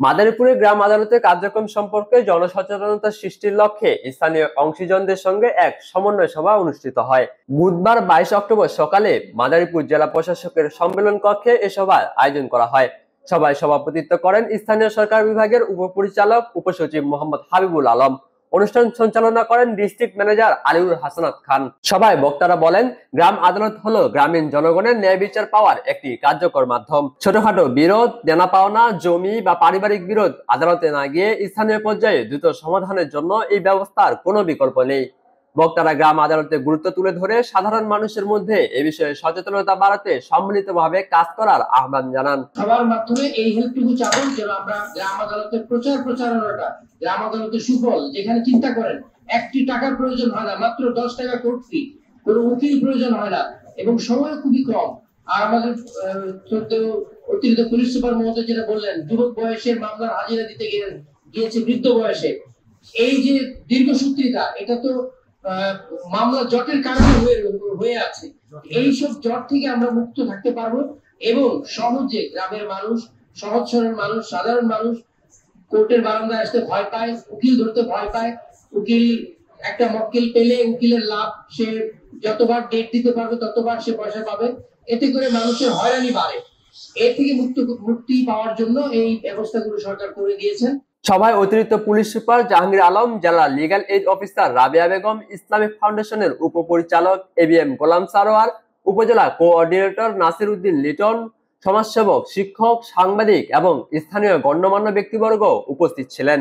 মাদারীপুরে গ্রাম আদালতের কার্যক্রম সম্পর্কে জনসচেতনতা সৃষ্টির লক্ষ্যে স্থানীয় অংশীজনদের সঙ্গে এক সমন্বয় সভা অনুষ্ঠিত হয়। বুধবার 22 অক্টোবর সকালে মাদারীপুর জেলা প্রশাসকের সম্মেলন কক্ষে এ সভার আয়োজন করা হয়। সভায় সভাপতিত্ব করেন স্থানীয় সরকার বিভাগের উপপরিচালক উপসচিব মোহাম্মদ হাবিবুল আলম। অনুষ্ঠান সঞ্চালনা করেন ডিস্ট্রিক্ট ম্যানেজার আলিউর হাসানাত খান। সভায় বক্তারা বলেন, গ্রাম আদালত হলো গ্রামীণ জনগণের ন্যায় বিচার পাওয়ার একটি কার্যকর মাধ্যম। ছোটখাটো বিরোধ, দেনা পাওনা, জমি বা পারিবারিক বিরোধ আদালতে না গিয়ে স্থানীয় পর্যায়ে দ্রুত সমাধানের জন্য এই ব্যবস্থার কোনো বিকল্প নেই। বক্তারা গ্রাম আদালতের গুরুত্ব তুলে ধরে সাধারণ মানুষের মধ্যে এ বিষয়ে সচেতনতা বাড়াতে সম্মিলিতভাবে কাজ করার আহ্বান জানান। সবার মাধ্যমে এই হেল্পটুকু চাবো যেন আমরা গ্রাম আদালতের প্রচারণাটা, গ্রাম আদালতের সুফল, যেখানে চিন্তা করেন একটি টাকার প্রয়োজন হয় না, মাত্র 10 টাকা কোর্ট ফি, কোনো উকিল প্রয়োজন হয় না এবং সময় খুবই কম। আর আমাদের অতিরিক্ত পুলিশ সুপার মহোদয় যেটা বললেন, যুবক বয়সের মামলার হাজিরা দিতে গিয়েছে বৃদ্ধ বয়সে, এই যে দীর্ঘসূত্রিতা, এটা তো মামলা জটের কারণে হয়ে আছে। এইসব জট থেকে আমরা মুক্ত থাকতে পারবো এবং সহজে গ্রামের মানুষ, সহজ সরল মানুষ, সাধারণ মানুষ কোর্টের বারান্দায় আসতে ভয় পায়, উকিল ধরতে ভয় পায়। উকিল একটা মক্কেল পেলে উকিলের লাভ, সে যতবার ডেট দিতে পারবে ততবার সে পয়সা পাবে। এতে করে মানুষের হয়রানি বাড়ে। এর থেকে মুক্তি পাওয়ার জন্য এই ব্যবস্থাগুলো সরকার করে দিয়েছেন। সভায় অতিরিক্ত পুলিশ সুপার জাহাঙ্গীর আলম, জেলা legal aid officer Rabeya Begum, Islamic ফাউন্ডেশনের উপপরিচালক এবিএম গোলাম সারোয়ার, উপজেলা কোঅর্ডিনেটর নাসির উদ্দিন লিটন, সমাজসেবক, শিক্ষক, সাংবাদিক এবং স্থানীয় গণ্যমান্য ব্যক্তিবর্গ উপস্থিত ছিলেন।